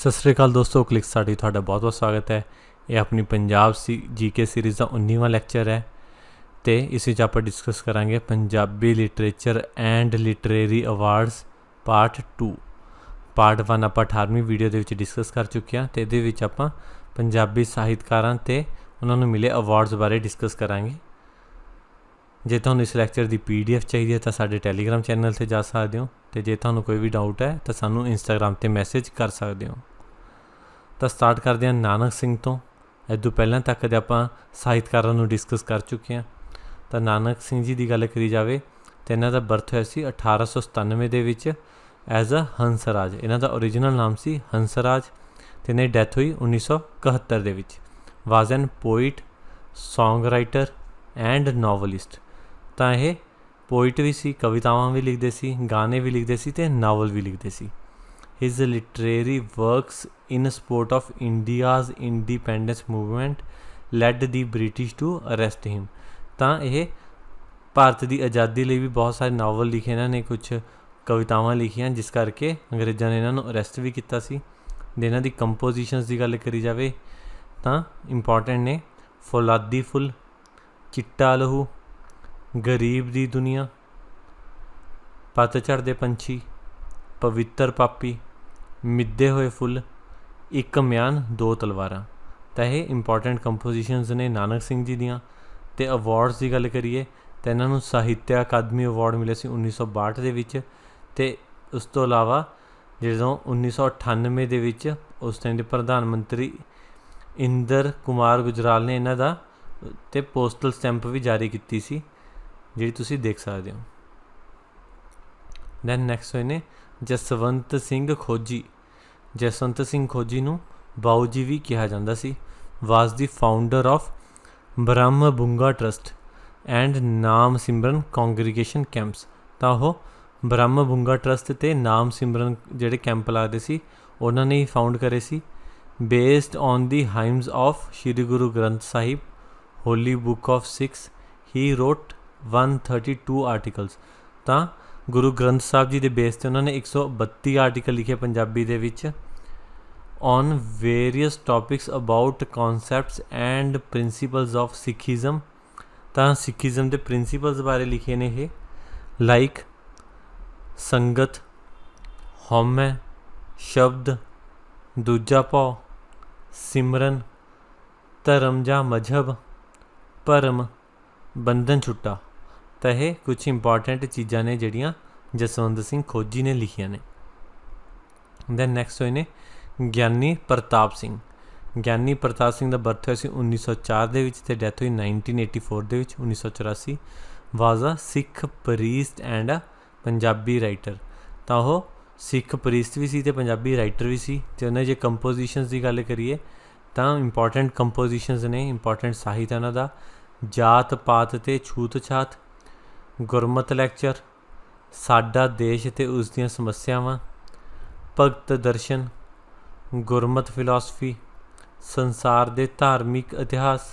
सत श्री अकाल दोस्तों, क्लिक स्टार्ट ਤੁਹਾਡਾ बहुत बहुत स्वागत है। ये अपनी पंजाब जीके सीरीज़ का 19वां लैक्चर है तो इस आप डिस्कस करांगे Punjabi literature and literary awards part 2। Part 1 आप 18वीं वीडियो के डिस्कस कर चुके हैं तो ये आप पंजाबी साहित्यकारों ते उन्होंने मिले अवार्ड्स बारे डिस्कस करांगे। जे तुहानू इस लैक्चर की PDF चाहिए तो साडे टैलीग्राम चैनल से जा सकते हो, तो जे तुहानू कोई भी डाउट है तो सानू इंस्टाग्राम पर मैसेज कर सकते हो। तो स्टार्ट करते हैं नानक सिंह तो। इदों पहले तक दे आपां साहित्यकारों डिस्कस कर चुके हैं। तो नानक सिंह जी की गल करी जाए तो इन्हों का बर्थ होया सी 1897 दे विच एज अ हंसराज। इन्हों का ओरिजिनल नाम सी हंसराज तो इन्हें डैथ हुई 1971 दे विच। Was an poet, song writer and novelist. तो यह पोइट भी सी, कवितावां भी लिखते सी, गाने भी लिखते सी ते नावल भी लिखते सी। His literary works in support of India's independence movement led the British to arrest him। तो यह भारत की आज़ादी लिए भी बहुत सारे नावल लिखे, इन्होंने कुछ कवितावां लिखियां जिस करके अंग्रेज़ों ने इन्हों अरेस्ट भी किया सी। इन्हों की कंपोजिशनस की गल करी जाए तो इंपॉर्टेंट ने फौलादी फुल, चिट्टा लहू, गरीब दी दुनिया, पतझड़ दे पंछी, पवित्र पापी, मिद्धे हुए फुल, एक म्यान दो तलवारां। तो यह इंपॉर्टेंट कंपोजिशनस ने नानक सिंह जी दियाँ। तो अवार्ड्स की गल करिए तो इन्हों साहित्य अकादमी अवार्ड मिले सी 1962 दे विच। ते उस तो इलावा जो 1998 दे विच उस टाइम के प्रधानमंत्री इंदर कुमार गुजराल ने इन्हों का ते पोस्टल स्टैंप भी जारी की सी, जी तुसी देख सकते हो। दैन नैक्सट होए ने जसवंत सिंह खोजी। जसवंत सिंह खोजी नूं बाऊ जी भी कहा जाता सी। Was the founder of Brahma Bunga trust and नाम सिमरन कॉन्ग्रीगेशन कैंप्स। तो वह ब्रह्म बुंगा ट्रस्ट ते नाम सिमरन जिहड़े कैंप लगते सी उन्होंने ही फाउंड करे सी। Based on the hymns of Shri Guru Granth Sahib, holy book of Sikhs, he wrote 132 articles. तो गुरु ग्रंथ साहब जी के बेस से उन्होंने 132 आर्टिकल लिखे पंजाबी दे विच on various topics about concepts and principles of Sikhism. तो सिखिज़म के प्रिंसीपल्स बारे लिखे ने ये, लाइक संगत, हौमै, शब्द, दूजा भाव, सिमरन, धर्म जा मजहब, भरम, बंधन छुट्टा। तो यह कुछ इंपॉर्टेंट चीज़ां ने जिहड़ियां जसवंत सिंह खोजी ने लिखियां ने। दैन नैक्सट होए ने ज्ञानी प्रताप सिंह। ज्ञानी प्रताप सिंह का बर्थ होया सी 1904 दे विच ते डैथ हुई 1984 दे विच 1984। Was a Sikh priest and a Punjabi writer. तो वह सिख प्रीस्ट भी सी ते पंजाबी राइटर भी सी। ते उन्हें जे कंपोजिशनस की गल करिए तो इंपॉर्टेंट कंपोजिशनस ने, इंपॉर्टेंट साहित्य उन्हां दा जात पात ते छूत छात, गुरमत लैक्चर, साडा देश ते उस दियां समस्यावां, भगत दर्शन, गुरमत फिलासफी, संसार दे धार्मिक इतिहास,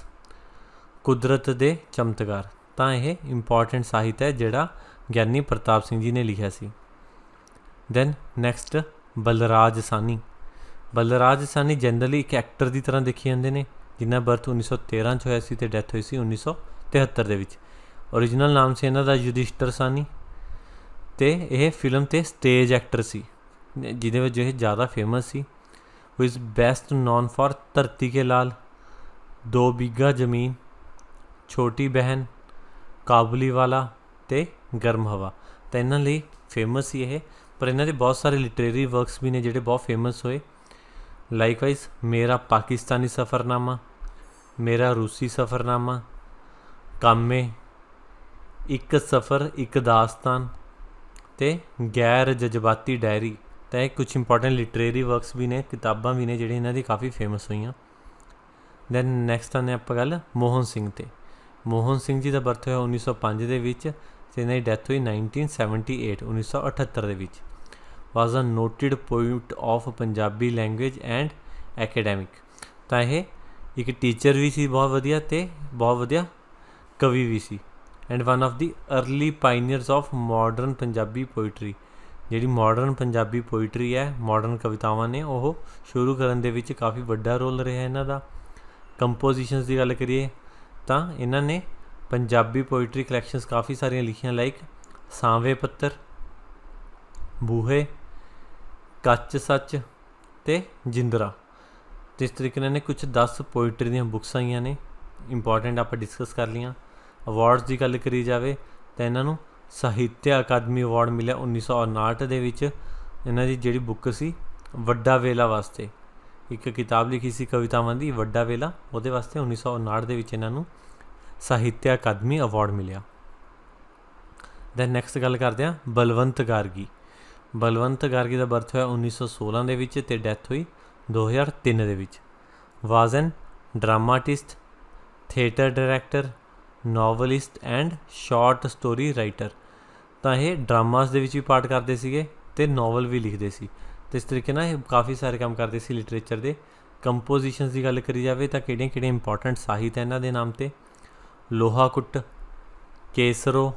कुदरत दे चमत्कार। तो यह इंपॉर्टेंट साहित्य है जिहड़ा ज्ञानी प्रताप सिंह जी ने लिखा सी। दैन नैक्सट बलराज सानी। बलराज सानी जनरली एक एक्टर की तरह देखे जाते हैं, जिन्ना बर्थ 1913 होया सी ते डैथ हुई सी 1973 दे विच। ओरिजिनल नाम से इन्हों का युधिष्ठिर सानी। तो यह फिल्म ते स्टेज एक्टर सी जिहदे विच यह ज़्यादा फेमस सी। Who is best known for Dharti ke लाल, 2 बीघा जमीन, छोटी बहन, काबुली वाला ते गर्म हवा। तो इन्हों लिए फेमस ही है, पर इन्हों के बहुत सारे लिटरेरी वर्क्स भी ने जिहड़े बहुत फेमस होए। लाइकवाइज मेरा पाकिस्तानी सफ़रनामा, मेरा रूसी सफ़रनामा, कामे, एक सफ़र एक दास्तान ते गैर जज्बाती डायरी। तो यह कुछ इंपॉर्टेंट लिटरेरी वर्क्स भी ने, किताबां भी ने जिहड़ियां इन्हां दी काफ़ी फेमस हुई। दैन नैक्सट आने आप गल मोहन सिंह ते। मोहन सिंह जी का बर्थ होया 1905 दे विच ते इन्हां दी डैथ हुई 1978 1978 दे विच। Was a noted poet of Punjabi language and academic. तो यह एक टीचर भी सी बहुत वधिया ते बहुत वधिया कवि भी सी। And one of the early pioneers of modern Punjabi poetry. ਜਿਹੜੀ ਮਾਡਰਨ ਪੰਜਾਬੀ ਪੋਇਟਰੀ ਹੈ, ਮਾਡਰਨ ਕਵਿਤਾਵਾਂ ਨੇ, ਉਹ ਸ਼ੁਰੂ ਕਰਨ ਦੇ ਵਿੱਚ ਕਾਫੀ ਵੱਡਾ ਰੋਲ ਰਿਹਾ ਇਹਨਾਂ ਦਾ। ਕੰਪੋਜੀਸ਼ਨਸ ਦੀ ਗੱਲ ਕਰੀਏ ਤਾਂ ਇਹਨਾਂ ਨੇ ਪੰਜਾਬੀ ਪੋਇਟਰੀ ਕਲੈਕਸ਼ਨਸ ਕਾਫੀ ਸਾਰੀਆਂ ਲਿਖੀਆਂ, ਲਾਈਕ ਸਾਵੇਂ ਪੱਤਰ, ਬੂਹੇ, ਕੱਚ ਸੱਚ ਅਤੇ ਜਿੰਦਰਾ। ਤੇ ਇਸ ਤਰੀਕੇ ਨਾਲ ਕੁਝ 10 ਪੋਇਟਰੀ ਦੀਆਂ ਬੁੱਕਸ ਆਈਆਂ ਨੇ, ਇੰਪੋਰਟੈਂਟ ਆਪਾਂ ਡਿਸਕਸ ਕਰ ਲਈਆਂ। ਅਵਾਰਡਸ ਦੀ ਗੱਲ ਕਰੀ ਜਾਵੇ ਤਾਂ ਇਹਨਾਂ ਨੂੰ ਸਾਹਿਤਿਆ ਅਕਾਦਮੀ ਅਵਾਰਡ ਮਿਲਿਆ 1959 ਦੇ ਵਿੱਚ। ਇਹਨਾਂ ਦੀ ਜਿਹੜੀ ਬੁੱਕ ਸੀ ਵੱਡਾ ਵੇਲਾ ਵਾਸਤੇ, ਇੱਕ ਕਿਤਾਬ ਲਿਖੀ ਸੀ ਕਵਿਤਾਵਾਂ ਦੀ, ਵੱਡਾ ਵੇਲਾ, ਉਹਦੇ ਵਾਸਤੇ 1959 ਦੇ ਵਿੱਚ ਇਹਨਾਂ ਨੂੰ ਸਾਹਿਤਿਆ ਅਕਾਦਮੀ ਅਵਾਰਡ ਮਿਲਿਆ। ਦੈਨ ਨੈਕਸਟ ਗੱਲ ਕਰਦੇ ਹਾਂ ਬਲਵੰਤ ਗਾਰਗੀ। ਬਲਵੰਤ ਗਾਰਗੀ ਦਾ ਬਰਥ ਹੋਇਆ 1916 ਦੇ ਵਿੱਚ ਅਤੇ ਡੈਥ ਹੋਈ 2003 ਦੇ ਵਿੱਚ। Was an dramatist, theatre director, novelist and short story writer. ਤਾਂ ਇਹ ਡਰਾਮਾਸ ਦੇ ਵਿੱਚ ਵੀ ਪਾਰਟ ਕਰਦੇ ਸੀਗੇ ਅਤੇ ਨੋਵਲ ਵੀ ਲਿਖਦੇ ਸੀ, ਅਤੇ ਇਸ ਤਰੀਕੇ ਨਾਲ ਇਹ ਕਾਫੀ ਸਾਰੇ ਕੰਮ ਕਰਦੇ ਸੀ ਲਿਟਰੇਚਰ ਦੇ। ਕੰਪੋਜੀਸ਼ਨਸ ਦੀ ਗੱਲ ਕਰੀ ਜਾਵੇ ਤਾਂ ਕਿਹੜੀਆਂ ਇੰਪੋਰਟੈਂਟ ਸਾਹਿਤ ਹੈ ਇਹਨਾਂ ਦੇ ਨਾਮ 'ਤੇ? ਲੋਹਾ ਕੁੱਟ, ਕੇਸਰੋ,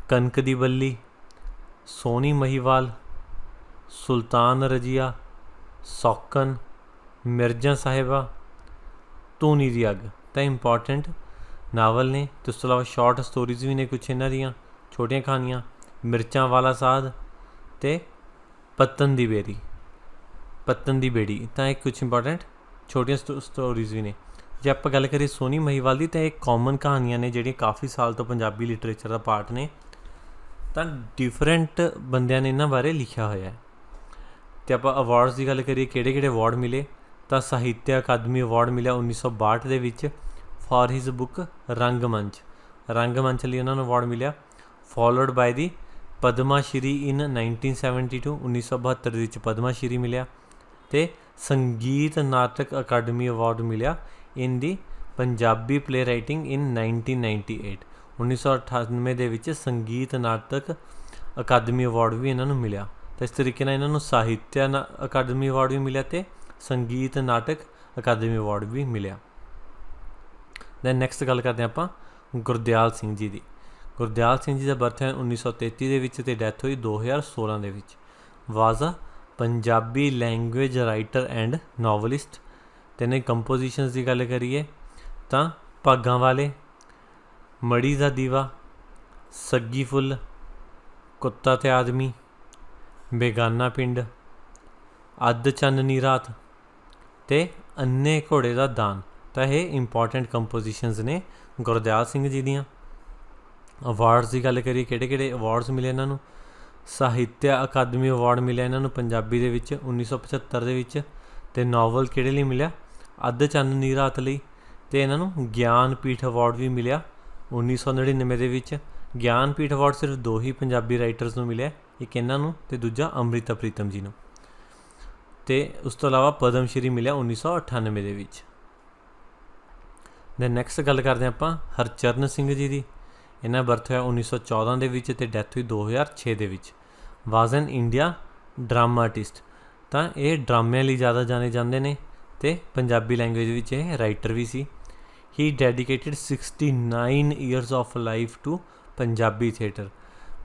ਕਣਕ ਦੀ ਬੱਲੀ, ਸੋਹਣੀ ਮਹੀਵਾਲ, ਸੁਲਤਾਨ ਰਜੀਆ, ਸੌਕਨ, ਮਿਰਜ਼ਾ ਸਾਹਿਬਾ, ਧੂਣੀ ਦੀ ਅੱਗ। ਤਾਂ ਇੰਪੋਰਟੈਂਟ ਨਾਵਲ ਨੇ, ਅਤੇ ਉਸ ਤੋਂ ਇਲਾਵਾ ਸ਼ਾਰਟ ਸਟੋਰੀਜ਼ ਵੀ ਨੇ ਕੁਛ ਇਹਨਾਂ ਦੀਆਂ, ਛੋਟੀਆਂ ਕਹਾਣੀਆਂ, ਮਿਰਚਾਂ ਵਾਲਾ ਸਾਧ ਅਤੇ ਪੱਤਨ ਦੀ ਬੇੜੀ। ਤਾਂ ਇਹ ਕੁਛ ਇੰਪੋਰਟੈਂਟ ਛੋਟੀਆਂ ਸਟੋਰੀਜ਼ ਵੀ ਨੇ। ਜੇ ਆਪਾਂ ਗੱਲ ਕਰੀਏ ਸੋਹਣੀ ਮਹੀਵਾਲ ਦੀ, ਤਾਂ ਇਹ ਕਾਮਨ ਕਹਾਣੀਆਂ ਨੇ ਜਿਹੜੀਆਂ ਕਾਫੀ ਸਾਲ ਤੋਂ ਪੰਜਾਬੀ ਲਿਟਰੇਚਰ ਦਾ ਪਾਰਟ ਨੇ, ਤਾਂ ਡਿਫਰੈਂਟ ਬੰਦਿਆਂ ਨੇ ਇਹਨਾਂ ਬਾਰੇ ਲਿਖਿਆ ਹੋਇਆ ਹੈ। ਅਤੇ ਆਪਾਂ ਅਵਾਰਡਸ ਦੀ ਗੱਲ ਕਰੀਏ, ਕਿਹੜੇ ਅਵਾਰਡ ਮਿਲੇ, ਤਾਂ ਸਾਹਿਤਿਆ ਅਕਾਦਮੀ ਅਵਾਰਡ ਮਿਲਿਆ 1962 ਦੇ ਵਿੱਚ ਫਾਰ ਹਿਜ਼ ਬੁੱਕ ਰੰਗਮੰਚ ਲਈ ਉਹਨਾਂ ਨੂੰ ਅਵਾਰਡ ਮਿਲਿਆ। ਫੋਲੋਡ ਬਾਏ ਦੀ ਪਦਮਾ ਸ਼੍ਰੀ ਇਨ 1972, 1972 ਦੇ ਵਿੱਚ ਪਦਮਾ ਸ਼੍ਰੀ ਮਿਲਿਆ। ਅਤੇ ਸੰਗੀਤ ਨਾਟਕ ਅਕਾਦਮੀ ਅਵਾਰਡ ਮਿਲਿਆ ਇਨ ਦੀ ਪੰਜਾਬੀ ਪਲੇ ਰਾਈਟਿੰਗ ਇਨ 1998, 1998 ਦੇ ਵਿੱਚ ਸੰਗੀਤ ਨਾਟਕ ਅਕਾਦਮੀ ਅਵਾਰਡ ਵੀ ਇਹਨਾਂ ਨੂੰ ਮਿਲਿਆ। ਤਾਂ ਇਸ ਤਰੀਕੇ ਨਾਲ ਇਹਨਾਂ ਨੂੰ ਸਾਹਿਤਿਆ ਅਕਾਦਮੀ ਅਵਾਰਡ ਵੀ ਮਿਲਿਆ ਅਤੇ ਸੰਗੀਤ ਨਾਟਕ ਅਕਾਦਮੀ ਅਵਾਰਡ ਵੀ ਮਿਲਿਆ। ਦੈਨ ਨੈਕਸਟ ਗੱਲ ਕਰਦੇ ਹਾਂ ਆਪਾਂ ਗੁਰਦਿਆਲ ਸਿੰਘ ਜੀ ਦੀ। ਗੁਰਦਿਆਲ ਸਿੰਘ ਜੀ ਦਾ ਬਰਥ ਹੋਇਆ 1933 ਦੇ ਵਿੱਚ ਅਤੇ ਡੈਥ ਹੋਈ 2016 ਦੇ ਵਿੱਚ। ਵਾਜ਼ ਅ Punjabi language writer and novelist. ਅਤੇ ਇਹਨਾਂ ਦੀ ਕੰਪੋਜੀਸ਼ਨਸ ਦੀ ਗੱਲ ਕਰੀਏ ਤਾਂ ਭਾਗਾਂ ਵਾਲੇ, ਮੜੀ ਦਾ ਦੀਵਾ, ਸੱਗੀ ਫੁੱਲ, ਕੁੱਤਾ ਅਤੇ ਆਦਮੀ, ਬੇਗਾਨਾ ਪਿੰਡ, ਅੱਧ ਚਾਨਣੀ ਰਾਤ ਅਤੇ ਅੰਨੇ ਘੋੜੇ ਦਾ ਦਾਨ। ਤਾਂ ਇਹ ਇੰਪੋਰਟੈਂਟ ਕੰਪੋਜੀਸ਼ਨਸ ਨੇ ਗੁਰਦਿਆਲ ਸਿੰਘ ਜੀ ਦੀਆਂ। ਅਵਾਰਡਸ ਦੀ ਗੱਲ ਕਰੀਏ, ਕਿਹੜੇ ਅਵਾਰਡਸ ਮਿਲੇ ਇਹਨਾਂ ਨੂੰ? ਸਾਹਿਤਿਆ ਅਕਾਦਮੀ ਅਵਾਰਡ ਮਿਲਿਆ ਇਹਨਾਂ ਨੂੰ ਪੰਜਾਬੀ ਦੇ ਵਿੱਚ 1975 ਦੇ ਵਿੱਚ। ਅਤੇ ਨਾਵਲ ਕਿਹੜੇ ਲਈ ਮਿਲਿਆ? ਅੱਧ ਚਾਨਣੀ ਰਾਤ ਲਈ। ਅਤੇ ਇਹਨਾਂ ਨੂੰ ਗਿਆਨਪੀਠ ਅਵਾਰਡ ਵੀ ਮਿਲਿਆ 1999 ਦੇ ਵਿੱਚ। ਗਿਆਨਪੀਠ ਅਵਾਰਡ ਸਿਰਫ 2 ਹੀ ਪੰਜਾਬੀ ਰਾਈਟਰਸ ਨੂੰ ਮਿਲਿਆ, ਇੱਕ ਇਹਨਾਂ ਨੂੰ ਅਤੇ ਦੂਜਾ ਅੰਮ੍ਰਿਤਾ ਪ੍ਰੀਤਮ ਜੀ ਨੂੰ। ਅਤੇ ਉਸ ਤੋਂ ਇਲਾਵਾ ਪਦਮ ਸ਼੍ਰੀ ਮਿਲਿਆ 1998 ਦੇ ਵਿੱਚ। ਦੈਨ ਨੈਕਸਟ ਗੱਲ ਕਰਦੇ ਹਾਂ ਆਪਾਂ ਹਰਚਰਨ ਸਿੰਘ ਜੀ ਦੀ। ਇਹਨਾਂ ਬਰਥ ਹੋਇਆ 1914 ਦੇ ਵਿੱਚ ਅਤੇ ਡੈਥ ਹੋਈ 2006 ਦੇ ਵਿੱਚ। Was N India ਡਰਾਮਾਟਿਸਟ। ਤਾਂ ਇਹ ਡਰਾਮਿਆਂ ਲਈ ਜ਼ਿਆਦਾ ਜਾਣੇ ਜਾਂਦੇ ਨੇ ਅਤੇ ਪੰਜਾਬੀ ਲੈਂਗੁਏਜ ਵਿੱਚ ਇਹ ਰਾਈਟਰ ਵੀ ਸੀ। He dedicated 69 years of life to Punjabi theatre.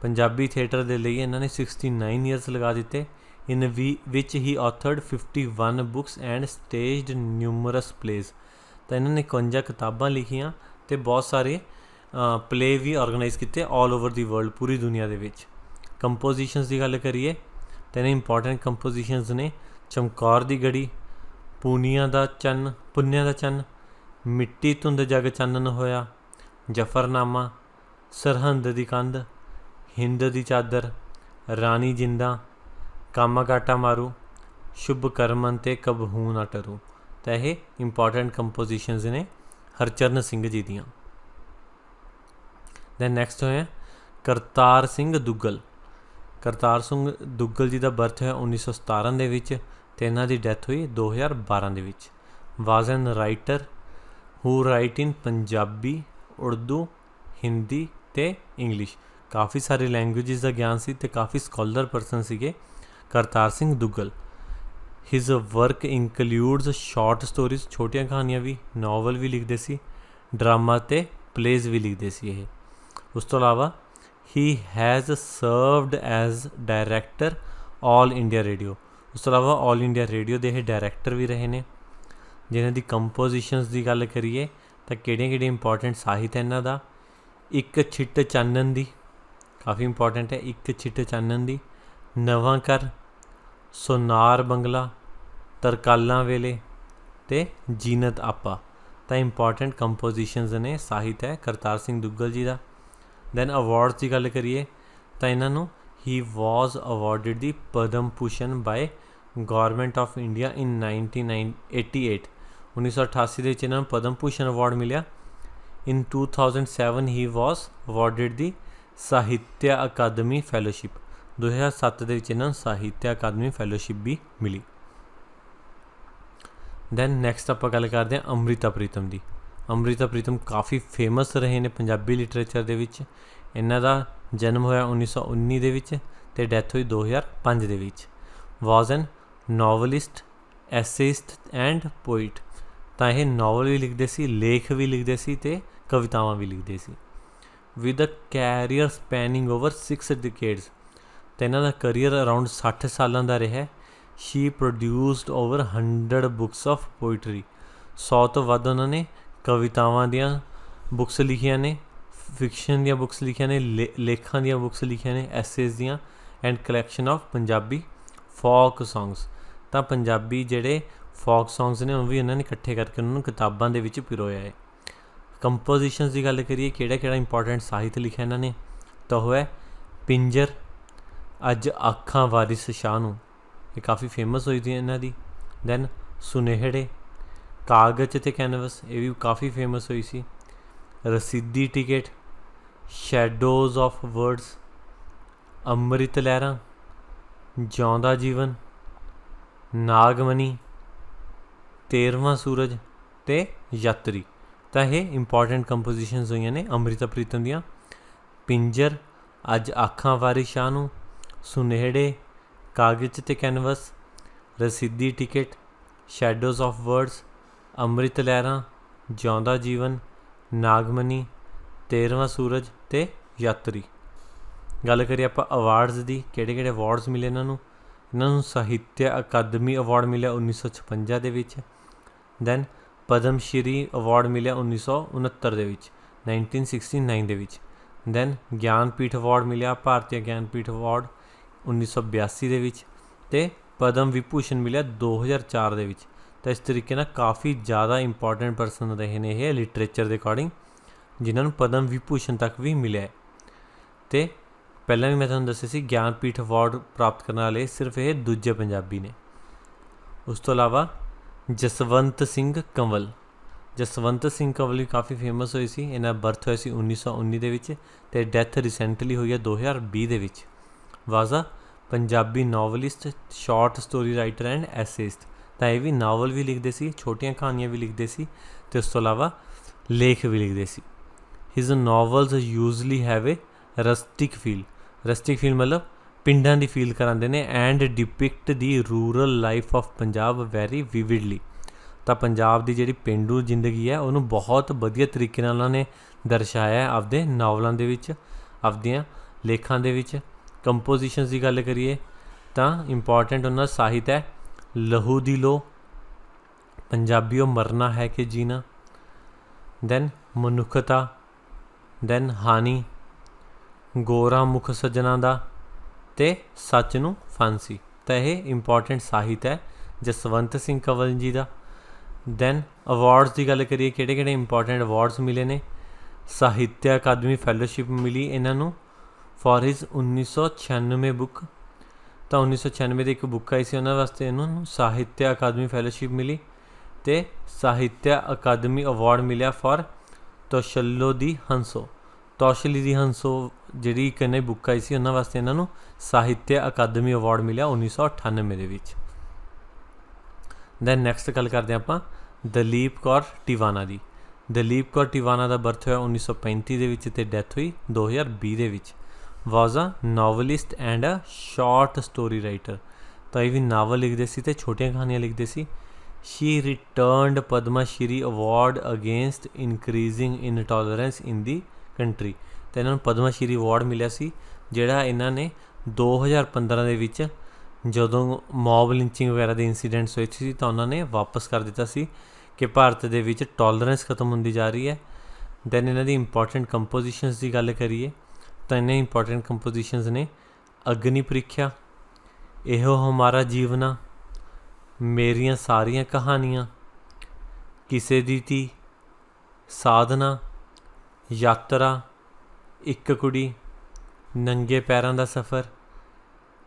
Punjabi theatre ਦੇ ਲਈ ਇਹਨਾਂ ਨੇ 69 ਈਅਰਸ ਲਗਾ ਦਿੱਤੇ। ਇਨ ਵਿਚ ਹੀ authored 51 books and staged numerous plays. ਤਾਂ ਇਹਨਾਂ ਨੇ 51 ਕਿਤਾਬਾਂ ਲਿਖੀਆਂ ਅਤੇ ਬਹੁਤ ਸਾਰੇ ਪਲੇ ਵੀ ਔਰਗਨਾਈਜ਼ ਕੀਤੇ ਆਲ ਓਵਰ ਦੀ ਵਰਲਡ, ਪੂਰੀ ਦੁਨੀਆ ਦੇ ਵਿੱਚ। ਕੰਪੋਜੀਸ਼ਨਸ ਦੀ ਗੱਲ ਕਰੀਏ ਤਾਂ ਇਹਨਾਂ ਇੰਪੋਰਟੈਂਟ ਕੰਪੋਜੀਸ਼ਨਸ ਨੇ ਚਮਕੌਰ ਦੀ ਗੜੀ, ਪੁੰਨਿਆ ਦਾ ਚੰਨ, ਮਿੱਟੀ ਧੁੰਦ ਜਗ ਚਾਨਣ ਹੋਇਆ, ਜਫਰਨਾਮਾ, ਸਰਹੰਦ ਦੀ ਕੰਧ, ਹਿੰਦ ਦੀ ਚਾਦਰ, ਰਾਣੀ ਜਿੰਦਾ, ਕਾਮਾਗਾਟਾ ਮਾਰੂ, ਸ਼ੁਭ ਕਰਮਨ ਅਤੇ ਕਬਹੂ ਨਾ ਟਰੂ। ਤਾਂ ਇਹ ਇੰਪੋਰਟੈਂਟ ਕੰਪੋਜੀਸ਼ਨਸ ਨੇ ਹਰਚਰਨ ਸਿੰਘ ਜੀ ਦੀਆਂ। ਦੈਨ ਨੈਕਸਟ ਹੋਇਆ ਕਰਤਾਰ ਸਿੰਘ ਦੁੱਗਲ। ਕਰਤਾਰ ਸਿੰਘ ਦੁੱਗਲ ਜੀ ਦਾ ਬਰਥ ਹੋਇਆ 1917 ਦੇ ਵਿੱਚ ਅਤੇ ਇਹਨਾਂ ਦੀ ਡੈਥ ਹੋਈ 2012 ਦੇ ਵਿੱਚ। Was an writer who write in Punjabi, Urdu, Hindi ਅਤੇ ਇੰਗਲਿਸ਼। ਕਾਫੀ ਸਾਰੇ ਲੈਂਗੁਏਜਿਸ ਦਾ ਗਿਆਨ ਸੀ ਅਤੇ ਕਾਫੀ ਸਕੋਲਰ ਪਰਸਨ ਸੀਗੇ Kartar Singh Duggal. His work includes short stories, ਛੋਟੀਆਂ ਕਹਾਣੀਆਂ ਵੀ, ਨਾਵਲ ਵੀ ਲਿਖਦੇ ਸੀ, ਡਰਾਮਾ ਅਤੇ ਪਲੇਜ਼ ਵੀ ਲਿਖਦੇ ਸੀ ਇਹ। ਉਸ ਤੋਂ ਇਲਾਵਾ he has served as director all India radio. ਉਸ ਤੋਂ ਇਲਾਵਾ ਆਲ ਇੰਡੀਆ ਰੇਡੀਓ ਦੇ ਇਹ ਡਾਇਰੈਕਟਰ ਵੀ ਰਹੇ ਨੇ। ਜੇ ਇਹਨਾਂ ਦੀ ਕੰਪੋਜੀਸ਼ਨਸ ਦੀ ਗੱਲ ਕਰੀਏ ਤਾਂ ਕਿਹੜੀਆਂ ਇੰਪੋਰਟੈਂਟ ਸਾਹਿਤ ਹੈ ਇਹਨਾਂ ਦਾ? ਇੱਕ ਛਿੱਟ ਚਾਨਣ ਦੀ, ਕਾਫੀ ਇੰਪੋਰਟੈਂਟ ਹੈ। ਇੱਕ ਛਿੱਟ ਚਾਨਣ ਦੀ, ਨਵਾਂ ਘਰ, ਸੋਨਾਰ ਬੰਗਲਾ, ਤਰਕਾਲਾਂ ਵੇਲੇ ਅਤੇ ਜੀਨਤ ਆਪਾ। ਤਾਂ ਇੰਪੋਰਟੈਂਟ ਕੰਪੋਜੀਸ਼ਨਸ ਨੇ, ਸਾਹਿਤ ਹੈ ਕਰਤਾਰ ਸਿੰਘ ਦੁੱਗਲ ਜੀ ਦਾ। ਦੈਨ ਅਵਾਰਡਸ ਦੀ ਗੱਲ ਕਰੀਏ ਤਾਂ ਇਹਨਾਂ ਨੂੰ ਹੀ was awarded the Padma Bhushan by government of India in 1988। 1988 ਦੇ ਵਿੱਚ ਇਹਨਾਂ ਨੂੰ ਪਦਮ ਭੂਸ਼ਣ ਅਵਾਰਡ ਮਿਲਿਆ। ਇਨ 2007 ਹੀ was awarded the ਸਾਹਿਤਿਆ Akademi fellowship. 2007 ਦੇ ਵਿੱਚ ਇਹਨਾਂ ਨੂੰ ਸਾਹਿਤਿਆ ਅਕਾਦਮੀ ਫੈਲੋਸ਼ਿਪ ਵੀ ਮਿਲੀ। ਦੈਨ ਨੈਕਸਟ ਆਪਾਂ ਗੱਲ ਕਰਦੇ ਹਾਂ ਅੰਮ੍ਰਿਤਾ ਪ੍ਰੀਤਮ ਦੀ। ਅੰਮ੍ਰਿਤਾ ਪ੍ਰੀਤਮ ਕਾਫੀ ਫੇਮਸ ਰਹੇ ਨੇ ਪੰਜਾਬੀ ਲਿਟਰੇਚਰ ਦੇ ਵਿੱਚ। ਇਹਨਾਂ ਦਾ ਜਨਮ ਹੋਇਆ 1919 ਦੇ ਵਿੱਚ ਅਤੇ ਡੈਥ ਹੋਈ 2005 ਦੇ ਵਿੱਚ। Was N novelist, ਐਸੇਇਸਟ and poet. ਤਾਂ ਇਹ ਨਾਵਲ ਵੀ ਲਿਖਦੇ ਸੀ, ਲੇਖ ਵੀ ਲਿਖਦੇ ਸੀ ਅਤੇ ਕਵਿਤਾਵਾਂ ਵੀ ਲਿਖਦੇ ਸੀ। With a career spanning over 6 decades. ਅਤੇ ਇਹਨਾਂ ਦਾ ਕਰੀਅਰ ਅਰਾਊਂਡ 60 ਸਾਲਾਂ ਦਾ ਰਿਹਾ। She produced over 100 books of poetry. 100 ਤੋਂ ਵੱਧ ਉਹਨਾਂ ਨੇ ਕਵਿਤਾਵਾਂ ਦੀਆਂ ਬੁੱਕਸ ਲਿਖੀਆਂ ਨੇ, ਫਿਕਸ਼ਨ ਦੀਆਂ ਬੁੱਕਸ ਲਿਖੀਆਂ ਨੇ, ਲੇਖਾਂ ਦੀਆਂ ਬੁੱਕਸ ਲਿਖੀਆਂ ਨੇ, ਐਸੇਜ਼ ਦੀਆਂ, and collection of Punjabi folk songs. ਤਾਂ ਪੰਜਾਬੀ ਜਿਹੜੇ ਫੋਕ ਸੌਂਗਸ ਨੇ ਉਹ ਵੀ ਇਹਨਾਂ ਨੇ ਇਕੱਠੇ ਕਰਕੇ ਉਹਨਾਂ ਨੂੰ ਕਿਤਾਬਾਂ ਦੇ ਵਿੱਚ ਪਿਰੋਇਆ ਹੈ। ਕੰਪੋਜੀਸ਼ਨਸ ਦੀ ਗੱਲ ਕਰੀਏ, ਕਿਹੜਾ ਇੰਪੋਰਟੈਂਟ ਸਾਹਿਤ ਲਿਖਿਆ ਇਹਨਾਂ ਨੇ, ਤਾਂ ਉਹ ਹੈ ਪਿੰਜਰ, ਅੱਜ ਆਖਾਂ ਵਾਰਿਸ ਸ਼ਾਹ ਨੂੰ, ਇਹ ਕਾਫੀ ਫੇਮਸ ਹੋਈ ਸੀ ਇਹਨਾਂ ਦੀ। ਦੈਨ ਸੁਨੇਹੜੇ, ਕਾਗਜ਼ ਅਤੇ ਕੈਨਵਸ, ਇਹ ਵੀ ਕਾਫੀ ਫੇਮਸ ਹੋਈ ਸੀ। Rasidi ticket, shadows of words, ਅੰਮ੍ਰਿਤ ਲਹਿਰਾਂ, ਜਿਉਂਦਾ ਜੀਵਨ, ਨਾਗਮਨੀ, 13ਵਾਂ ਸੂਰਜ ਅਤੇ ਯਾਤਰੀ। ਤਾਂ ਇਹ ਇੰਪੋਰਟੈਂਟ ਕੰਪੋਜੀਸ਼ਨਸ ਹੋਈਆਂ ਨੇ ਅੰਮ੍ਰਿਤਾ ਪ੍ਰੀਤਮ ਦੀਆਂ। ਪਿੰਜਰ, ਅੱਜ ਆਖਾਂ ਵਾਰਿਸ ਸ਼ਾਹ ਨੂੰ, ਸੁਨੇਹੜੇ, ਕਾਗਜ਼ ਅਤੇ ਕੈਨਵਸ, ਰਸੀਦੀ ਟਿਕਟ, ਸ਼ੈਡੋਜ਼ ਆਫ ਵਰਡਸ, ਅੰਮ੍ਰਿਤ ਲਹਿਰਾਂ, ਜਿਉਂਦਾ ਜੀਵਨ, ਨਾਗਮਨੀ, 13ਵਾਂ ਸੂਰਜ ਅਤੇ ਯਾਤਰੀ। ਗੱਲ ਕਰੀਏ ਆਪਾਂ ਅਵਾਰਡਸ ਦੀ, ਕਿਹੜੇ ਅਵਾਰਡਸ ਮਿਲੇ ਇਹਨਾਂ ਨੂੰ? ਇਹਨਾਂ ਨੂੰ ਸਾਹਿਤਿਆ ਅਕਾਦਮੀ ਅਵਾਰਡ ਮਿਲਿਆ 1956 ਦੇ ਵਿੱਚ। ਦੈਨ ਪਦਮ ਸ਼੍ਰੀ ਅਵਾਰਡ ਮਿਲਿਆ 1969 ਦੇ ਵਿੱਚ, 1969 ਦੇ ਵਿੱਚ। ਦੈਨ ਗਿਆਨਪੀਠ ਅਵਾਰਡ ਮਿਲਿਆ, ਭਾਰਤੀ ਗਿਆਨਪੀਠ ਅਵਾਰਡ 1982 ਦੇ ਵਿੱਚ। ਅਤੇ ਪਦਮ ਵਿਭੂਸ਼ਣ ਮਿਲਿਆ 2004 ਦੇ ਵਿੱਚ। ਤਾਂ ਇਸ ਤਰੀਕੇ ਨਾਲ ਕਾਫੀ ਜ਼ਿਆਦਾ ਇੰਪੋਰਟੈਂਟ ਪਰਸਨ ਰਹੇ ਨੇ ਇਹ ਲਿਟਰੇਚਰ ਦੇ ਅਕੋਰਡਿੰਗ, ਜਿਨ੍ਹਾਂ ਨੂੰ ਪਦਮ ਵਿਭੂਸ਼ਣ ਤੱਕ ਵੀ ਮਿਲਿਆ। ਅਤੇ ਪਹਿਲਾਂ ਵੀ ਮੈਂ ਤੁਹਾਨੂੰ ਦੱਸਿਆ ਸੀ ਗਿਆਨਪੀਠ ਅਵਾਰਡ ਪ੍ਰਾਪਤ ਕਰਨ ਵਾਲੇ ਸਿਰਫ ਇਹ ਦੂਜੇ ਪੰਜਾਬੀ ਨੇ। ਉਸ ਤੋਂ ਇਲਾਵਾ ਜਸਵੰਤ ਸਿੰਘ ਕੰਵਲ। ਜਸਵੰਤ ਸਿੰਘ ਕੰਵਲ ਵੀ ਕਾਫੀ ਫੇਮਸ ਹੋਏ ਸੀ। ਇਹਨਾਂ ਦਾ ਬਰਥ ਹੋਇਆ ਸੀ 1919 ਦੇ ਵਿੱਚ ਅਤੇ ਡੈਥ ਰੀਸੈਂਟਲੀ ਹੋਈ ਹੈ 2020 ਦੇ ਵਿੱਚ। Was a Punjabi novelist, short story writer and essayist. ਤਾਂ ਇਹ ਵੀ ਨਾਵਲ ਵੀ ਲਿਖਦੇ ਸੀ, ਛੋਟੀਆਂ ਕਹਾਣੀਆਂ ਵੀ ਲਿਖਦੇ ਸੀ ਅਤੇ ਉਸ ਤੋਂ ਇਲਾਵਾ ਲੇਖ ਵੀ ਲਿਖਦੇ ਸੀ। His novels usually have a rustic feel. Rustic feel ਮਤਲਬ ਪਿੰਡਾਂ ਦੀ ਫੀਲ ਕਰਾਉਂਦੇ ਨੇ। And depict the rural life of Punjab very vividly. ਤਾਂ ਪੰਜਾਬ ਦੀ ਜਿਹੜੀ ਪੇਂਡੂ ਜ਼ਿੰਦਗੀ ਹੈ ਉਹਨੂੰ ਬਹੁਤ ਵਧੀਆ ਤਰੀਕੇ ਨਾਲ ਉਹਨਾਂ ਨੇ ਦਰਸਾਇਆ ਆਪਦੇ ਨਾਵਲਾਂ ਦੇ ਵਿੱਚ, ਆਪਦੀਆਂ ਲੇਖਾਂ ਦੇ ਵਿੱਚ। ਕੰਪੋਜੀਸ਼ਨਸ ਦੀ ਗੱਲ ਕਰੀਏ ਤਾਂ ਇੰਪੋਰਟੈਂਟ ਉਹਨਾਂ ਦਾ ਸਾਹਿਤ ਹੈ ਲਹੂ ਦੀ ਲੋ, ਪੰਜਾਬੀਓ ਮਰਨਾ ਹੈ ਕਿ ਜੀਣਾ, ਦੈਨ ਮਨੁੱਖਤਾ, ਦੈਨ ਹਾਨੀ, ਗੋਰਾ ਮੁਖ ਸੱਜਣਾ ਦਾ ਅਤੇ ਸੱਚ ਨੂੰ ਫਾਂਸੀ। ਤਾਂ ਇਹ ਇੰਪੋਰਟੈਂਟ ਸਾਹਿਤ ਹੈ ਜਸਵੰਤ ਸਿੰਘ ਕੰਵਲ ਜੀ ਦਾ। ਦੈਨ ਅਵਾਰਡਸ ਦੀ ਗੱਲ ਕਰੀਏ, ਕਿਹੜੇ ਇੰਪੋਰਟੈਂਟ ਅਵਾਰਡਸ ਮਿਲੇ ਨੇ? ਸਾਹਿਤਿਆ ਅਕਾਦਮੀ ਫੈਲੋਸ਼ਿਪ ਮਿਲੀ ਇਹਨਾਂ ਨੂੰ ਫॉर ਹਿਜ਼ 1996 ਬੁੱਕ। ਤਾਂ 1996 ਦੀ ਇੱਕ ਬੁੱਕ ਆਈ ਸੀ ਉਹਨਾਂ ਵਾਸਤੇ, ਇਹਨਾਂ ਨੂੰ ਸਾਹਿਤਿਆ ਅਕਾਦਮੀ ਫੈਲੋਸ਼ਿਪ ਮਿਲੀ। ਅਤੇ ਸਾਹਿਤਿਆ ਅਕਾਦਮੀ ਅਵਾਰਡ ਮਿਲਿਆ ਫॉर ਤੋਸ਼ੱਲੋ ਦੀ ਹੰਸੋ। ਤੋਸ਼ਲੀ ਦੀ ਹੰਸੋ ਜਿਹੜੀ ਇੱਕ ਇਹਨਾਂ ਬੁੱਕ ਆਈ ਸੀ ਉਹਨਾਂ ਵਾਸਤੇ ਇਹਨਾਂ ਨੂੰ ਸਾਹਿਤਿਆ ਅਕਾਦਮੀ ਅਵਾਰਡ ਮਿਲਿਆ 1998 ਦੇ ਵਿੱਚ। ਦੈਨ ਨੈਕਸਟ ਗੱਲ ਕਰਦੇ ਹਾਂ ਆਪਾਂ ਦਲੀਪ ਕੌਰ ਟਿਵਾਣਾ ਦੀ। ਦਲੀਪ ਕੌਰ ਟਿਵਾਣਾ ਦਾ ਬਰਥ ਹੋਇਆ 1935 ਦੇ ਵਿੱਚ ਅਤੇ ਡੈਥ ਹੋਈ 2020 ਦੇ ਵਿੱਚ। Was a novelist and a short story writer. ਤਾਂ ਇਹ ਵੀ ਨਾਵਲ ਲਿਖਦੇ ਸੀ ਅਤੇ ਛੋਟੀਆਂ ਕਹਾਣੀਆਂ ਲਿਖਦੇ ਸੀ। ਸ਼ੀ ਰਿਟਰਨਡ ਪਦਮਾ ਸ਼੍ਰੀ ਅਵਾਰਡ ਅਗੇਂਸਟ ਇਨਕਰੀਜ਼ਿੰਗ ਇਨਟੋਲਰੈਂਸ ਇਨ ਦੀ ਕੰਟਰੀ। ਤੇ ਇਹਨਾਂ ਨੂੰ ਪਦਮਾ ਸ਼੍ਰੀ ਅਵਾਰਡ ਮਿਲਿਆ ਸੀ, ਜਿਹੜਾ ਇਹਨਾਂ ਨੇ 2015 ਦੇ ਵਿੱਚ ਜਦੋਂ ਮੌਬ ਲਿੰਚਿੰਗ ਵਗੈਰਾ ਦੇ ਇੰਸੀਡੈਂਟਸ ਹੋਏ ਸੀ ਤਾਂ ਉਹਨਾਂ ਨੇ ਵਾਪਸ ਕਰ ਦਿੱਤਾ ਸੀ ਕਿ ਭਾਰਤ ਦੇ ਵਿੱਚ ਟੋਲਰੈਂਸ ਖਤਮ ਹੁੰਦੀ ਜਾ ਰਹੀ ਹੈ। ਦੈਨ ਇਹਨਾਂ ਦੀ ਇੰਪੋਰਟੈਂਟ ਕੰਪੋਜੀਸ਼ਨਸ ਦੀ ਗੱਲ ਕਰੀਏ ਤਾਂ ਇਹਨਾਂ ਇੰਪੋਰਟੈਂਟ ਕੰਪੋਜੀਸ਼ਨਸ ਨੇ ਅਗਨੀ ਪ੍ਰੀਖਿਆ, ਇਹੋ ਹਮਾਰਾ ਜੀਵਨਾ, ਮੇਰੀਆਂ ਸਾਰੀਆਂ ਕਹਾਣੀਆਂ, ਕਿਸੇ ਦੀ ਧੀ, ਸਾਧਨਾ, ਯਾਤਰਾ, ਇੱਕ ਕੁੜੀ, ਨੰਗੇ ਪੈਰਾਂ ਦਾ ਸਫ਼ਰ,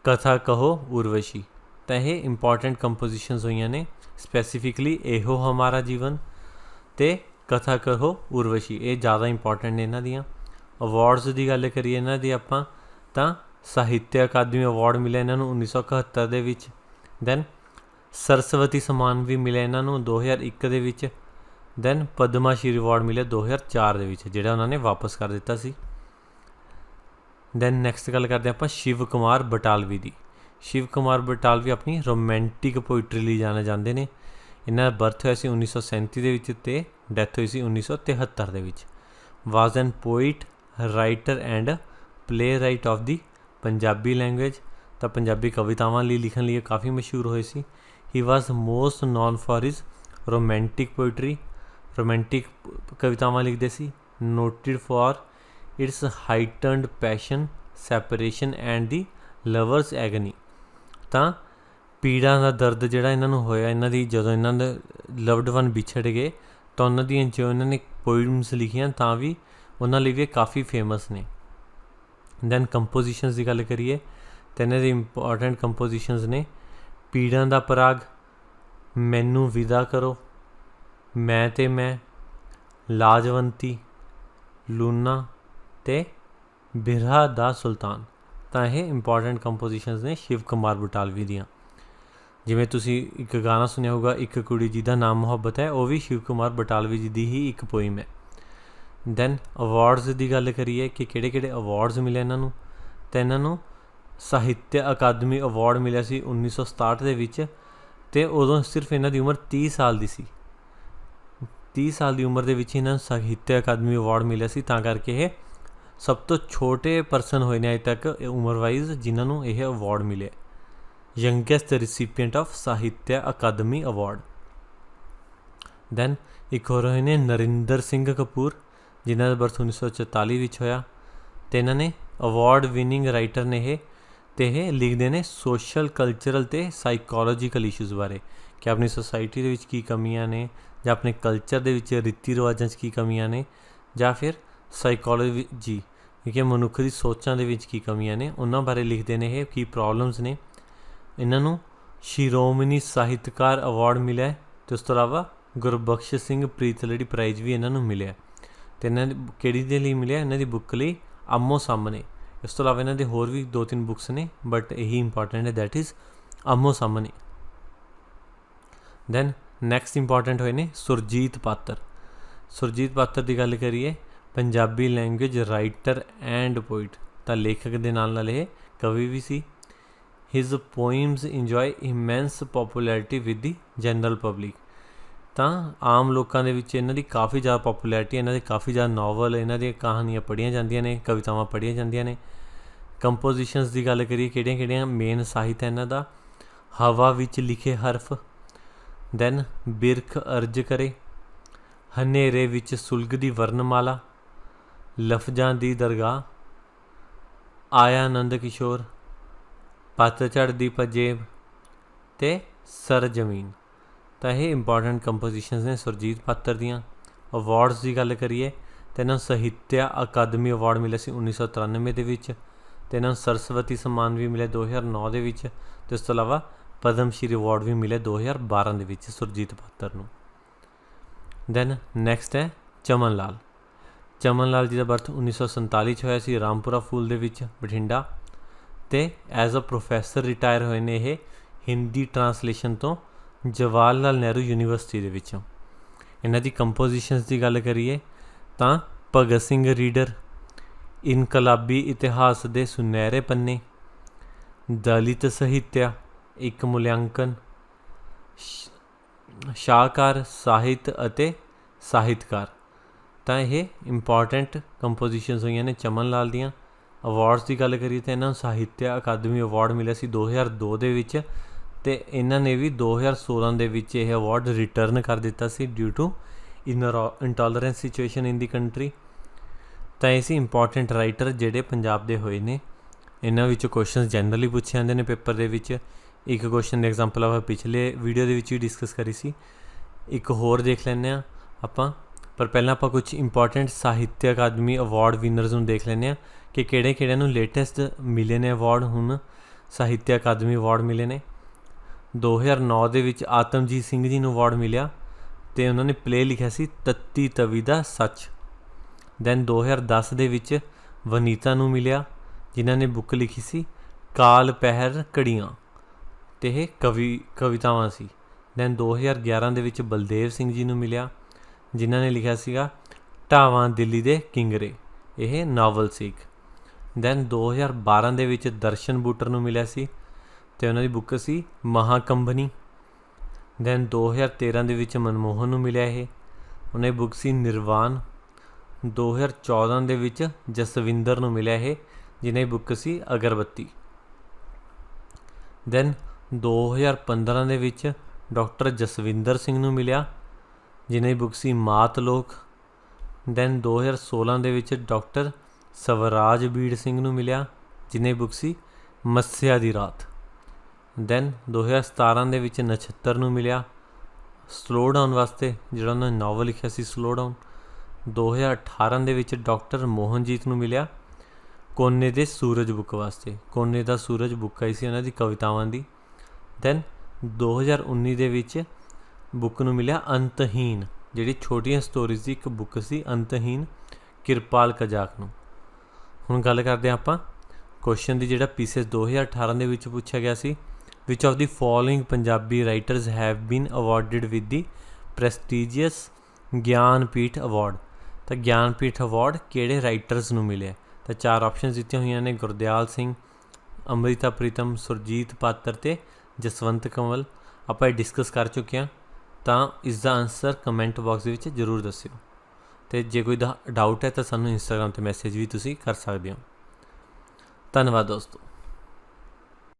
ਕਥਾ ਕਹੋ ਉਰਵਸ਼ੀ। ਤਾਂ ਇਹ ਇੰਪੋਰਟੈਂਟ ਕੰਪੋਜੀਸ਼ਨਸ ਹੋਈਆਂ ਨੇ ਸਪੈਸੀਫਿਕਲੀ ਇਹੋ ਹਮਾਰਾ ਜੀਵਨ ਅਤੇ ਕਥਾ ਕਹੋ ਉਰਵਸ਼ੀ, ਇਹ ਜ਼ਿਆਦਾ ਇੰਪੋਰਟੈਂਟ ਨੇ ਇਹਨਾਂ ਦੀਆਂ। ਅਵਾਰਡਸ ਦੀ ਗੱਲ ਕਰੀਏ ਇਹਨਾਂ ਦੀ ਆਪਾਂ ਤਾਂ ਸਾਹਿਤਯ ਅਕਾਦਮੀ ਅਵਾਰਡ ਮਿਲਿਆ ਇਹਨਾਂ ਨੂੰ 1971 ਦੇ ਵਿੱਚ। ਦੈਨ ਸਰਸਵਤੀ ਸਨਮਾਨ ਵੀ ਮਿਲਿਆ ਇਹਨਾਂ ਨੂੰ 2001 ਦੇ ਵਿੱਚ। ਦੈਨ ਪਦਮਾ ਸ਼੍ਰੀ ਅਵਾਰਡ ਮਿਲਿਆ 2004 ਦੇ ਵਿੱਚ, ਜਿਹੜਾ ਉਹਨਾਂ ਨੇ ਵਾਪਸ ਕਰ ਦਿੱਤਾ ਸੀ। ਦੈਨ ਨੈਕਸਟ ਗੱਲ ਕਰਦੇ ਆਪਾਂ ਸ਼ਿਵ ਕੁਮਾਰ ਬਟਾਲਵੀ ਦੀ। ਸ਼ਿਵ ਕੁਮਾਰ ਬਟਾਲਵੀ ਆਪਣੀ ਰੋਮੈਂਟਿਕ ਪੋਇਟਰੀ ਲਈ ਜਾਣੇ ਜਾਂਦੇ ਨੇ। ਇਹਨਾਂ ਦਾ ਬਰਥ ਹੋਇਆ ਸੀ 1937 ਦੇ ਵਿੱਚ ਅਤੇ ਡੈਥ ਹੋਈ ਸੀ 1973 ਦੇ ਵਿੱਚ। Was an poet, writer and playwright of the Punjabi language, ਤਾਂ ਪੰਜਾਬੀ ਕਵਿਤਾਵਾਂ ਲਈ ਲਿਖਣ ਲਈ ਕਾਫੀ ਮਸ਼ਹੂਰ ਹੋਏ ਸੀ। He was most known for his romantic poetry, romantic ਕਵਿਤਾਵਾਂ ਲਿਖਦੇ ਸੀ। Noted for its heightened passion, separation and the lovers agony, ਤਾਂ ਪੀੜਾ ਦਾ ਦਰਦ ਜਿਹੜਾ ਇਹਨਾਂ ਨੂੰ ਹੋਇਆ ਇਹਨਾਂ ਦੀ ਜਦੋਂ ਇਹਨਾਂ ਦੇ ਲਵਡ ਵਨ ਵਿਛੜ ਗਏ ਤਾਂ ਉਹਨਾਂ ਦੀਆਂ ਜੋ ਇਹਨਾਂ ਨੇ ਪੋਇਮਸ ਲਿਖੀਆਂ ਤਾਂ ਵੀ ਉਹਨਾਂ ਲਈ ਵੀ ਕਾਫੀ ਫੇਮਸ ਨੇ। ਦੈਨ ਕੰਪੋਜੀਸ਼ਨਸ ਦੀ ਗੱਲ ਕਰੀਏ ਤਾਂ ਇਹਨਾਂ ਦੀ ਇੰਪੋਰਟੈਂਟ ਕੰਪੋਜੀਸ਼ਨਸ ਨੇ ਪੀੜਾਂ ਦਾ ਪਰਾਗ, ਮੈਨੂੰ ਵਿਦਾ ਕਰੋ, ਮੈਂ ਤੇ ਮੈਂ, ਲਾਜਵੰਤੀ, ਲੂਨਾ ਅਤੇ ਬਿਰਹਾ ਦਾ ਸੁਲਤਾਨ। ਤਾਂ ਇਹ ਇੰਪੋਰਟੈਂਟ ਕੰਪੋਜੀਸ਼ਨਸ ਨੇ ਸ਼ਿਵ ਕੁਮਾਰ ਬਟਾਲਵੀ ਦੀਆਂ। ਜਿਵੇਂ ਤੁਸੀਂ ਇੱਕ ਗਾਣਾ ਸੁਣਿਆ ਹੋਊਗਾ ਇੱਕ ਕੁੜੀ ਜਿਹਦਾ ਨਾਮ ਮੁਹੱਬਤ ਹੈ, ਉਹ ਵੀ ਸ਼ਿਵ ਕੁਮਾਰ ਬਟਾਲਵੀ ਜੀ ਦੀ ਹੀ ਇੱਕ ਪੋਇਮ ਹੈ। ਦੈਨ ਅਵਾਰਡਸ ਦੀ ਗੱਲ ਕਰੀਏ ਕਿ ਕਿਹੜੇ ਕਿਹੜੇ ਅਵਾਰਡਸ ਮਿਲੇ ਇਹਨਾਂ ਨੂੰ, ਤਾਂ ਇਹਨਾਂ ਨੂੰ ਸਾਹਿਤਯ ਅਕਾਦਮੀ ਅਵਾਰਡ ਮਿਲਿਆ ਸੀ 1967 ਦੇ ਵਿੱਚ ਅਤੇ ਉਦੋਂ ਸਿਰਫ ਇਹਨਾਂ ਦੀ ਉਮਰ 30 ਸਾਲ ਦੀ ਸੀ। 30 ਸਾਲ ਦੀ ਉਮਰ ਦੇ ਵਿੱਚ ਇਹਨਾਂ ਨੂੰ ਸਾਹਿਤਯ ਅਕਾਦਮੀ ਅਵਾਰਡ ਮਿਲਿਆ ਸੀ, ਤਾਂ ਕਰਕੇ ਇਹ ਸਭ ਤੋਂ ਛੋਟੇ ਪਰਸਨ ਹੋਏ ਨੇ ਅਜੇ ਤੱਕ ਉਮਰ ਵਾਈਜ਼ ਜਿਨ੍ਹਾਂ ਨੂੰ ਇਹ ਅਵਾਰਡ ਮਿਲਿਆ। Youngest recipient of Sahitya Akademi award. Then ਇੱਕ ਹੋਰ ਹੋਏ ਨੇ ਨਰਿੰਦਰ ਸਿੰਘ ਕਪੂਰ, ਜਿਨ੍ਹਾਂ ਦਾ ਬਰਥ 1944 ਵਿੱਚ ਹੋਇਆ ਅਤੇ ਇਹਨਾਂ ਨੇ ਅਵਾਰਡ ਵਿਨਿੰਗ ਰਾਈਟਰ ਨੇ ਇਹ, ਅਤੇ ਇਹ ਲਿਖਦੇ ਨੇ ਸੋਸ਼ਲ, ਕਲਚਰਲ ਅਤੇ ਸਾਈਕੋਲੋਜੀਕਲ ਇਸ਼ੂਜ਼ ਬਾਰੇ ਕਿ ਆਪਣੀ ਸੋਸਾਇਟੀ ਦੇ ਵਿੱਚ ਕੀ ਕਮੀਆਂ ਨੇ, ਜਾਂ ਆਪਣੇ ਕਲਚਰ ਦੇ ਵਿੱਚ ਰੀਤੀ ਰਿਵਾਜ਼ਾਂ 'ਚ ਕੀ ਕਮੀਆਂ ਨੇ, ਜਾਂ ਫਿਰ ਸਾਈਕੋਲੋਜੀ ਕਿ ਮਨੁੱਖ ਦੀ ਸੋਚਾਂ ਦੇ ਵਿੱਚ ਕੀ ਕਮੀਆਂ ਨੇ, ਉਹਨਾਂ ਬਾਰੇ ਲਿਖਦੇ ਨੇ ਇਹ, ਕੀ ਪ੍ਰੋਬਲਮਸ ਨੇ। ਇਹਨਾਂ ਨੂੰ ਸ਼ਿਰੋਮਣੀ ਸਾਹਿਤਕਾਰ ਅਵਾਰਡ ਮਿਲਿਆ ਅਤੇ ਉਸ ਤੋਂ ਇਲਾਵਾ ਗੁਰਬਖਸ਼ ਸਿੰਘ ਪ੍ਰੀਤਲੜੀ ਪ੍ਰਾਈਜ਼ ਵੀ ਇਹਨਾਂ ਨੂੰ ਮਿਲਿਆ। ਅਤੇ ਇਹਨਾਂ ਦੀ ਕਿਹੜੀ ਦੇ ਲਈ ਮਿਲਿਆ, ਇਹਨਾਂ ਦੀ ਬੁੱਕ ਲਈ ਆਮੋ ਸਾਹਮਣੇ। ਇਸ ਤੋਂ ਇਲਾਵਾ ਇਹਨਾਂ ਦੇ ਹੋਰ ਵੀ 2-3 ਬੁੱਕਸ ਨੇ ਬਟ ਇਹੀ ਇੰਪੋਰਟੈਂਟ ਹੈ, ਦੈਟ ਇਜ਼ ਆਮੋ ਸਾਹਮਣੇ। ਦੈਨ ਨੈਕਸਟ ਇੰਪੋਰਟੈਂਟ ਹੋਏ ਨੇ ਸੁਰਜੀਤ ਪਾਤਰ। ਸੁਰਜੀਤ ਪਾਤਰ ਦੀ ਗੱਲ ਕਰੀਏ Punjabi language writer and poet, ਤਾਂ ਲੇਖਕ ਦੇ ਨਾਲ ਨਾਲ ਇਹ ਕਵੀ ਵੀ ਸੀ। His poems enjoy immense popularity with the general public, ਤਾਂ ਆਮ ਲੋਕਾਂ ਦੇ ਵਿੱਚ ਇਹਨਾਂ ਦੀ ਕਾਫੀ ਜ਼ਿਆਦਾ ਪੋਪੂਲੈਰਿਟੀ, ਇਹਨਾਂ ਦੇ ਕਾਫੀ ਜ਼ਿਆਦਾ ਨਾਵਲ, ਇਹਨਾਂ ਦੀਆਂ ਕਹਾਣੀਆਂ ਪੜ੍ਹੀਆਂ ਜਾਂਦੀਆਂ ਨੇ, ਕਵਿਤਾਵਾਂ ਪੜ੍ਹੀਆਂ ਜਾਂਦੀਆਂ ਨੇ। ਕੰਪੋਜੀਸ਼ਨਸ ਦੀ ਗੱਲ ਕਰੀਏ ਕਿਹੜੀਆਂ ਕਿਹੜੀਆਂ ਮੇਨ ਸਾਹਿਤ ਹੈ ਇਹਨਾਂ ਦਾ, ਹਵਾ ਵਿੱਚ ਲਿਖੇ ਹਰਫ, ਦੈਨ ਬਿਰਖ ਅਰਜ ਕਰੇ, ਹਨੇਰੇ ਵਿੱਚ ਸੁਲਗਦੀ ਵਰਨਮਾਲਾ, ਲਫ਼ਜ਼ਾਂ ਦੀ ਦਰਗਾਹ, ਆਇਆ ਨੰਦ ਕਿਸ਼ੋਰ, ਪੱਤਝੜ ਦੀ ਪੰਜੇਬ ਅਤੇ ਸਰਜ਼ਮੀਨ। ਤਾਂ ਇਹ ਇੰਪੋਰਟੈਂਟ ਕੰਪੋਜੀਸ਼ਨਸ ਨੇ ਸੁਰਜੀਤ ਪਾਤਰ ਦੀਆਂ। ਅਵਾਰਡਸ ਦੀ ਗੱਲ ਕਰੀਏ ਤਾਂ ਇਹਨਾਂ ਨੂੰ ਸਾਹਿਤਯ ਅਕਾਦਮੀ ਅਵਾਰਡ ਮਿਲਿਆ ਸੀ 1993 ਦੇ ਵਿੱਚ, ਅਤੇ ਇਹਨਾਂ ਨੂੰ ਸਰਸਵਤੀ ਸਨਮਾਨ ਵੀ ਮਿਲਿਆ 2009 ਦੇ ਵਿੱਚ, ਅਤੇ ਉਸ ਤੋਂ ਇਲਾਵਾ ਪਦਮ ਸ਼੍ਰੀ ਅਵਾਰਡ ਵੀ ਮਿਲਿਆ 2012 ਦੇ ਵਿੱਚ ਸੁਰਜੀਤ ਪਾਤਰ ਨੂੰ। ਦੈਨ ਨੈਕਸਟ ਹੈ ਚਮਨ ਲਾਲ। ਚਮਨ ਲਾਲ ਜੀ ਦਾ ਬਰਥ 1947 'ਚ ਹੋਇਆ ਸੀ ਰਾਮਪੁਰਾ ਫੂਲ ਦੇ ਵਿੱਚ ਬਠਿੰਡਾ, ਅਤੇ ਐਜ਼ ਅ ਪ੍ਰੋਫੈਸਰ ਰਿਟਾਇਰ ਹੋਏ ਨੇ ਇਹ ਹਿੰਦੀ ਟਰਾਂਸਲੇਸ਼ਨ ਤੋਂ ਜਵਾਹਰ ਲਾਲ ਨਹਿਰੂ ਯੂਨੀਵਰਸਿਟੀ ਦੇ ਵਿੱਚੋਂ। ਇਹਨਾਂ ਦੀ ਕੰਪੋਜੀਸ਼ਨਸ ਦੀ ਗੱਲ ਕਰੀਏ ਤਾਂ ਭਗਤ ਸਿੰਘ ਰੀਡਰ, ਇਨਕਲਾਬੀ ਇਤਿਹਾਸ ਦੇ ਸੁਨਹਿਰੇ ਪੰਨੇ, ਦਲਿਤ ਸਾਹਿਤਿਆ, ਇੱਕ ਮੁਲਾਂਕਣ, ਸ਼ਾਹਕਾਰ ਸਾਹਿਤ ਅਤੇ ਸਾਹਿਤਕਾਰ, ਤਾਂ ਇਹ ਇੰਪੋਰਟੈਂਟ ਕੰਪੋਜੀਸ਼ਨਸ ਹੋਈਆਂ ਨੇ ਚਮਨ ਲਾਲ ਦੀਆਂ। ਅਵਾਰਡਸ ਦੀ ਗੱਲ ਕਰੀਏ ਤਾਂ ਇਹਨਾਂ ਨੂੰ ਸਾਹਿਤਿਆ ਅਕਾਦਮੀ ਅਵਾਰਡ ਮਿਲਿਆ ਸੀ 2002 ਦੇ ਵਿੱਚ, ਅਤੇ ਇਹਨਾਂ ਨੇ ਵੀ 2016 ਦੇ ਵਿੱਚ ਇਹ ਅਵਾਰਡ ਰਿਟਰਨ ਕਰ ਦਿੱਤਾ ਸੀ due to ਇੰਟੋਲਰੈਂਸ situation in the country. ਤਾਂ ਇਹ ਸੀ ਇੰਪੋਰਟੈਂਟ ਰਾਈਟਰ ਜਿਹੜੇ ਪੰਜਾਬ ਦੇ ਹੋਏ ਨੇ। ਇਹਨਾਂ ਵਿੱਚੋਂ ਕੁਐਸਚਨਸ ਜਨਰਲੀ ਪੁੱਛੇ ਜਾਂਦੇ ਨੇ ਪੇਪਰ ਦੇ ਵਿੱਚ। ਇੱਕ ਕੁਐਸਚਨ ਦੀ ਐਗਜ਼ਾਮਪਲ ਆਪਾਂ ਪਿਛਲੇ ਵੀਡੀਓ ਦੇ ਵਿੱਚ ਵੀ ਡਿਸਕਸ ਕਰੀ ਸੀ, ਇੱਕ ਹੋਰ ਦੇਖ ਲੈਂਦੇ ਹਾਂ ਆਪਾਂ। ਪਰ ਪਹਿਲਾਂ ਆਪਾਂ ਕੁਝ ਇੰਪੋਰਟੈਂਟ ਸਾਹਿਤਿਆ ਅਕਾਦਮੀ ਅਵਾਰਡ ਵਿਨਰਸ ਨੂੰ ਦੇਖ ਲੈਂਦੇ ਹਾਂ ਕਿ ਕਿਹੜੇ ਕਿਹੜਿਆਂ ਨੂੰ ਲੇਟੈਸਟ ਮਿਲੇ ਨੇ ਅਵਾਰਡ, ਹੁਣ ਸਾਹਿਤਿਆ ਅਕਾਦਮੀ ਅਵਾਰਡ ਮਿਲੇ ਨੇ। 2009 ਦੇ ਵਿੱਚ ਆਤਮਜੀਤ ਸਿੰਘ ਜੀ ਨੂੰ ਅਵਾਰਡ ਮਿਲਿਆ ਅਤੇ ਉਹਨਾਂ ਨੇ ਪਲੇ ਲਿਖਿਆ ਸੀ ਤੱਤੀ ਤਵੀ ਦਾ ਸੱਚ। ਦੈਨ 2010 ਦੇ ਵਿੱਚ ਵਨੀਤਾ ਨੂੰ ਮਿਲਿਆ ਜਿਨ੍ਹਾਂ ਨੇ ਬੁੱਕ ਲਿਖੀ ਸੀ ਕਾਲ ਪਹਿਰ ਘੜੀਆਂ, ਅਤੇ ਇਹ ਕਵਿਤਾਵਾਂ ਸੀ। ਦੈਨ 2011 ਦੇ ਵਿੱਚ ਬਲਦੇਵ ਸਿੰਘ ਜੀ ਨੂੰ ਮਿਲਿਆ ਜਿਨ੍ਹਾਂ ਨੇ ਲਿਖਿਆ ਸੀਗਾ ਢਾਵਾਂ ਦਿੱਲੀ ਦੇ ਕਿੰਗਰੇ, ਇਹ ਨਾਵਲ ਸੀ ਇੱਕ। ਦੈਨ 2012 ਦੇ ਵਿੱਚ ਦਰਸ਼ਨ ਬੂਟਰ ਨੂੰ ਮਿਲਿਆ ਸੀ ਅਤੇ ਉਹਨਾਂ ਦੀ ਬੁੱਕ ਸੀ ਮਹਾਕੰਬਨੀ। ਦੈਨ 2013 ਦੇ ਵਿੱਚ ਮਨਮੋਹਨ ਨੂੰ ਮਿਲਿਆ ਇਹ, ਉਹਨਾਂ ਦੀ ਬੁੱਕ ਸੀ ਨਿਰਵਾਨ। 2014 ਦੇ ਵਿੱਚ ਜਸਵਿੰਦਰ ਨੂੰ ਮਿਲਿਆ ਇਹ, ਜਿਨ੍ਹਾਂ ਦੀ ਬੁੱਕ ਸੀ ਅਗਰਬੱਤੀ। ਦੈਨ 2015 ਦੇ ਵਿੱਚ ਡਾਕਟਰ ਜਸਵਿੰਦਰ ਸਿੰਘ ਨੂੰ ਮਿਲਿਆ ਜਿਨ੍ਹਾਂ ਦੀ ਬੁੱਕ ਸੀ ਮਾਤ ਲੋਕ। ਦੈਨ 2016 ਦੇ ਵਿੱਚ ਡਾਕਟਰ ਸਵਰਾਜ ਬੀੜ ਸਿੰਘ ਨੂੰ ਮਿਲਿਆ ਜਿਨ੍ਹਾਂ ਦੀ ਬੁੱਕ ਸੀ ਮੱਸਿਆ ਦੀ ਰਾਤ। ਦੈਨ 2017 ਦੇ ਵਿੱਚ ਨਛੱਤਰ ਨੂੰ ਮਿਲਿਆ ਸਲੋ ਡਾਊਨ ਵਾਸਤੇ, ਜਿਹੜਾ ਉਹਨਾਂ ਨੇ ਨਾਵਲ ਲਿਖਿਆ ਸੀ ਸਲੋ ਡਾਊਨ। 2018 ਦੇ ਵਿੱਚ ਡਾਕਟਰ ਮੋਹਨਜੀਤ ਨੂੰ ਮਿਲਿਆ ਕੋਨੇ ਦੇ ਸੂਰਜ ਬੁੱਕ ਵਾਸਤੇ, ਕੋਨੇ ਦਾ ਸੂਰਜ ਬੁੱਕ ਆਈ ਸੀ ਉਹਨਾਂ ਦੀ ਕਵਿਤਾਵਾਂ ਦੀ। ਦੈਨ 2019 ਦੇ ਵਿੱਚ ਬੁੱਕ ਨੂੰ ਮਿਲਿਆ ਅੰਤਹੀਨ, ਜਿਹੜੀ ਛੋਟੀਆਂ ਸਟੋਰੀਜ਼ ਦੀ ਇੱਕ ਬੁੱਕ ਸੀ ਅੰਤਹੀਨ, ਕਿਰਪਾਲ ਕਜਾਕ ਨੂੰ। ਹੁਣ ਗੱਲ ਕਰਦੇ ਹਾਂ ਆਪਾਂ ਕੁਐਸਚਨ ਦੀ, ਜਿਹੜਾ ਪੀਸੀਐਸ 2018 ਦੇ ਵਿੱਚ ਪੁੱਛਿਆ ਗਿਆ ਸੀ, which of the following Punjabi writers have been awarded with the prestigious Jnanpith award. ਤਾਂ ਗਿਆਨਪੀਠ ਅਵਾਰਡ ਕਿਹੜੇ ਰਾਈਟਰਸ ਨੂੰ ਮਿਲਿਆ? ਤਾਂ 4 ਆਪਸ਼ਨਸ ਦਿੱਤੀਆਂ ਹੋਈਆਂ ਨੇ, ਗੁਰਦਿਆਲ ਸਿੰਘ, ਅੰਮ੍ਰਿਤਾ ਪ੍ਰੀਤਮ, ਸੁਰਜੀਤ ਪਾਤਰ ਅਤੇ ਜਸਵੰਤ ਕੰਵਲ। ਆਪਾਂ ਇਹ ਡਿਸਕਸ ਕਰ ਚੁੱਕੇ ਹਾਂ, ਤਾਂ ਇਸ ਦਾ ਆਨਸਰ ਕਮੈਂਟ ਬਾਕਸ ਦੇ ਵਿੱਚ ਜ਼ਰੂਰ ਦੱਸਿਓ। ਅਤੇ ਜੇ ਕੋਈ ਡਾਊਟ ਹੈ ਤਾਂ ਸਾਨੂੰ ਇੰਸਟਾਗ੍ਰਾਮ 'ਤੇ ਮੈਸੇਜ ਵੀ ਤੁਸੀਂ ਕਰ ਸਕਦੇ ਹੋ। ਧੰਨਵਾਦ ਦੋਸਤੋ।